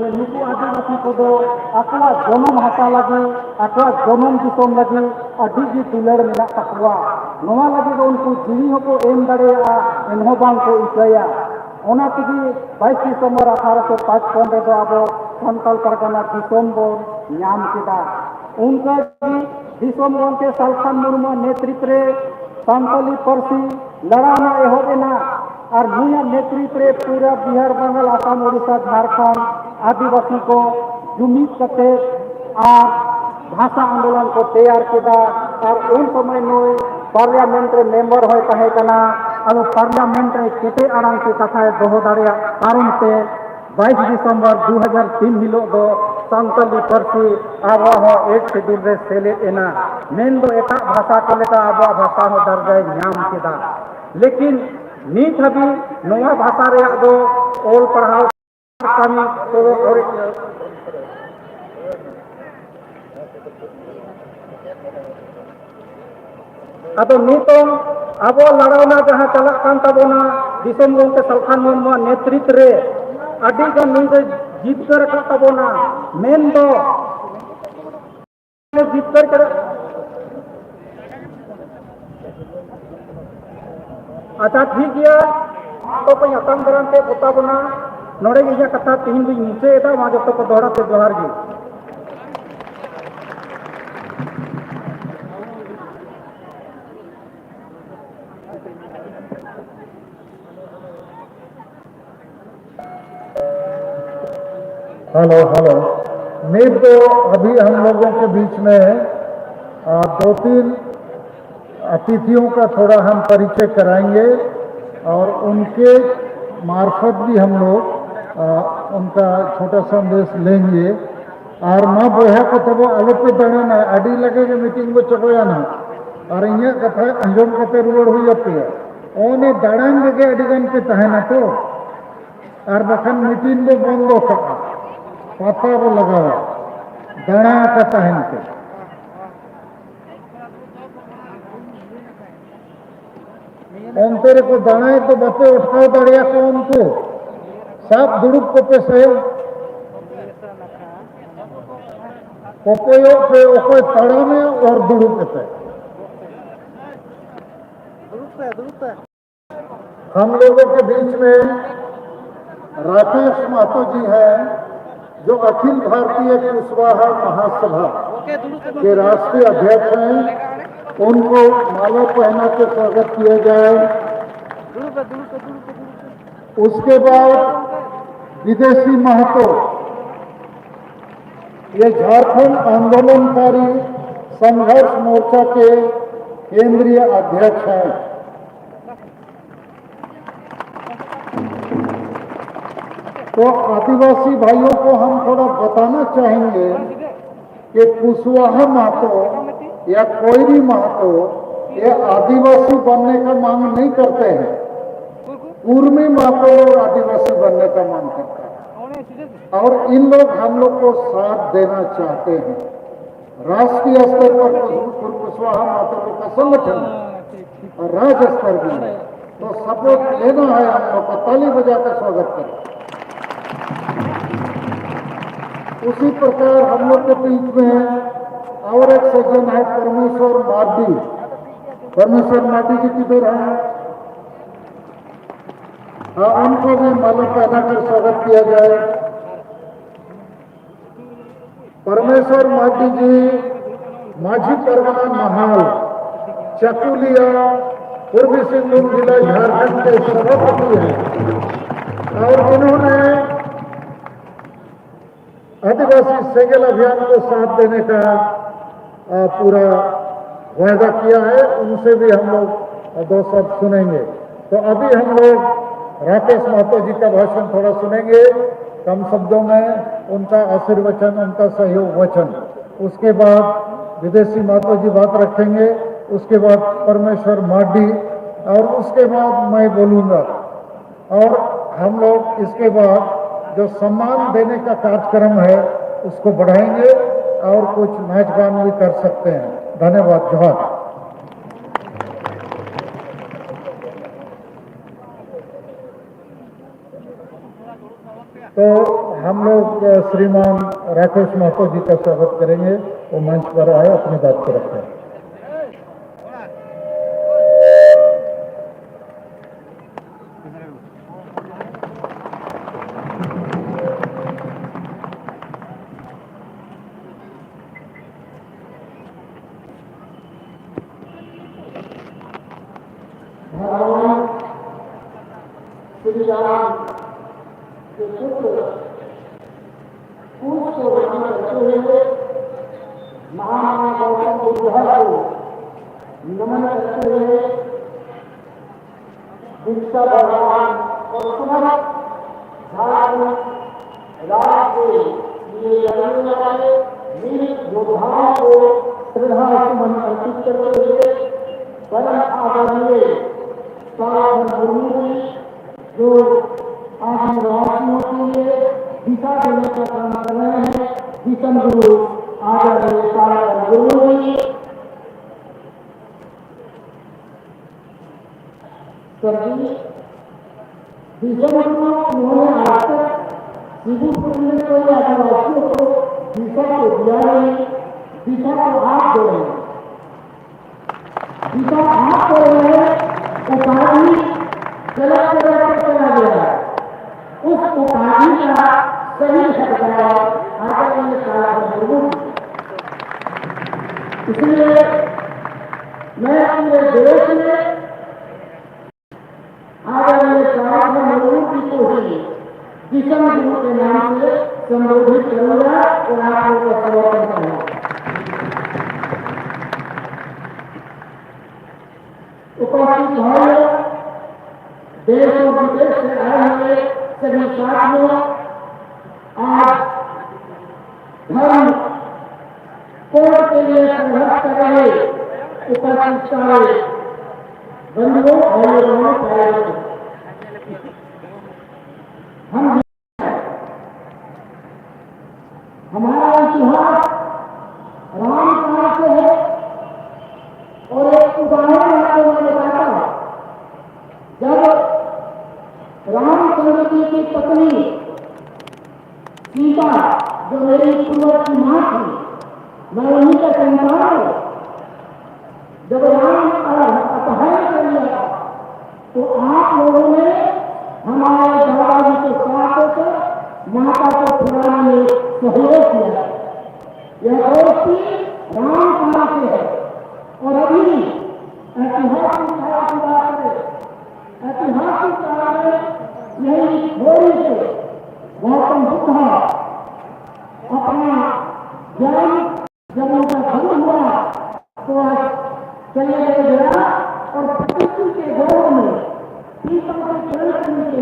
नुकू आदिवासी को अपना जनम हाता लगे अपना जनम दिसम लगे अभी भी दुलर मेरा तकवा नवा लगे उनको जीवी को एम दाड़ेया एनहो बांग को इकाया ओना तेगी 22 दिसंबर 1855 रेदो आबो सान्ताल परगना दिसम बो नाम केदा उनका दिसम गंके सालखान मुर्मू नेतृत्व रे सान्ताली पार्सी लड़ाना एहोबेना और नुया नेतृत्व रे पूरा बिहार बंगाल आसाम ओडिशा झारखंड आदिवासी को जुमिद करते और भाषा आंदोलन को तैयार किया और उन समय नई पार्लियामेंट रे मेंबर होय तहे कना और पार्लियामेंट रे केटे आराम के कथा दोहो दाड़िया कारण ते 22 दिसंबर 2003 हिलो दो सान्ताली पार्सी आबो हो एक शेड्यूल रे सेलेद एना मेन दो एटा भाषा को लेका आबो भाषा हो दर्जा नाम केदा लेकिन नीत हबी नवा भाषा रे दो ओल पढ़ाओ कमी तो और अदो नितों अब लड़ावना जहाँ चला कान तबोना दिसम गंके सालखान मुर्मू नेतृत्व रे अडी गन नुई जीतकर का तबोना मेन दो जीतकर कर अच्छा ठीक गया तो पे अतम दरान ते पोता बना नोड़े गिया कथा तीन भी मुझे एदा वहाँ जो तो दोहरा से जोहार जी हेलो हेलो नहीं तो अभी हम लोगों के बीच में 2-3 अतिथियों का थोड़ा हम परिचय कराएंगे और उनके मार्फत भी हम लोग उनका छोटा संदेश लेंगे और माँ बोया को तब आलोपे दड़े ना अड़ी लगे के मीटिंग को चकोया ना और इन कथा अंजम कते रुआड़ हुई पे ओने दाड़ान लगे अड़ीगन पे तहना तो और बखन मीटिंग को बंद का पाता को लगावा दाड़ा का तहन पे अंतरे को दाड़ाए तो बच्चे उठाओ दड़िया को उनको सब दुड़ुक को पे से कोपोयो पे ओको तड़ा में और दुड़ुक पे हम लोगों के बीच में राकेश महतो जी हैं जो अखिल भारतीय कुशवाहा महासभा के राष्ट्रीय अध्यक्ष हैं उनको माला पहना के स्वागत किया जाए। उसके बाद विदेशी महतो ये झारखंड आंदोलनकारी संघर्ष मोर्चा के केंद्रीय अध्यक्ष हैं। तो आदिवासी भाइयों को हम थोड़ा बताना चाहेंगे कि कुशवाहा महतो या कोई भी महतो ये आदिवासी बनने का मांग नहीं करते हैं, कुर्मी महतो लोग आदिवासी बनने का मांग करते हैं और इन लोग हम लोग को साथ देना चाहते हैं। राष्ट्रीय स्तर पर कुशवाहा महतो लोग का संगठन है और राज्य स्तर भी है, तो सपोर्ट लेना है हम लोग को, ताली बजा कर स्वागत करें। उसी प्रकार हम लोग के बीच में और एक सज्जन है परमेश्वर मार्डी। परमेश्वर मार्डी जी किधर हैं? हाँ, उनको भी माला पहना कर स्वागत किया जाए। परमेश्वर मार्डी जी माझी परगना महाल चकुलिया पूर्वी सिंहभूम जिला झारखंड के सभापति हैं और इन्होंने आदिवासी सेगल अभियान को साथ देने का पूरा वायदा किया है। उनसे भी हम लोग 2 शब्द सुनेंगे। तो अभी हम लोग राकेश महतो जी का भाषण थोड़ा सुनेंगे कम शब्दों में, उनका आशीर्वचन, उनका सहयोग वचन। उसके बाद विदेशी महतो जी बात रखेंगे, उसके बाद परमेश्वर मार्डी और उसके बाद मैं बोलूँगा और हम लोग इसके बाद जो सम्मान देने का कार्यक्रम है उसको बढ़ाएंगे और कुछ मेजबान भी कर सकते हैं। धन्यवाद। जोहार। तो हम लोग श्रीमान राकेश महतो जी का स्वागत करेंगे। वो मंच पर आए, अपनी बात को रखें। भगवान श्री राम के पुत्र कूच को ग्रहण करते हुए महामाया गौतम बुद्ध को नमन करते हुए दीक्षा भगवान और समस्त झारखंड राज्य के लिए लड़ने वाले वीर योद्धाओं को श्रद्धा सुमन अर्पित करते हुए परम आदरणीय सागर मुर्मू जी जो आदिवासियों के लिए दिशा देने का काम कर रहे हैं, दिशम गुरु आदरणीय सागर मुर्मू जी, सर जी दिशम गुरु उन्होंने आज तक शिवपुर में कोई आदिवासियों को दिशा को दिया नहीं, दिशा को आप दे रहे हैं, दिशा आप कर रहे हैं। उपाधि गलत जगह पर चला गया है, उस उपाधि का सही ठहराव आदरणीय सागर मुर्मू। इसलिए मैं पूरे देश में आदरणीय सागर मुर्मू जी को ही दिशम गुरु के नाम से संबोधित करूंगा और आप लोगों का समर्थन करूंगा। उपस्थित भाइयों, देश और विदेश से आए हुए सभी साथियों, आज धर्म कोड के लिए संघर्ष कर रहे उपस्थित सारे बंधुओं भाइयों बहनों, हम हमारा इतिहास राम काल से है और एक उदाहरण आपको मैं बताता हूं। जब रामचंद्र जी की पत्नी सीता, जो मेरी पूर्वज की मां थी, मैं उन्हीं का संतान हूं, जब राम अपहरण कर लिया तो आप लोगों ने हमारे दादाजी के साथ होकर माता को छुड़ाने में सहयोग किया। यह दोस्ती राम काल से है और अभी ऐतिहासिक काल की बात है। ऐतिहासिक काल में यही थोड़ी से गौतम बुद्ध अपना ज्ञान जब उनका भंग हुआ तो चले गया और प्रकृति के गौरव में पीतम के चरण के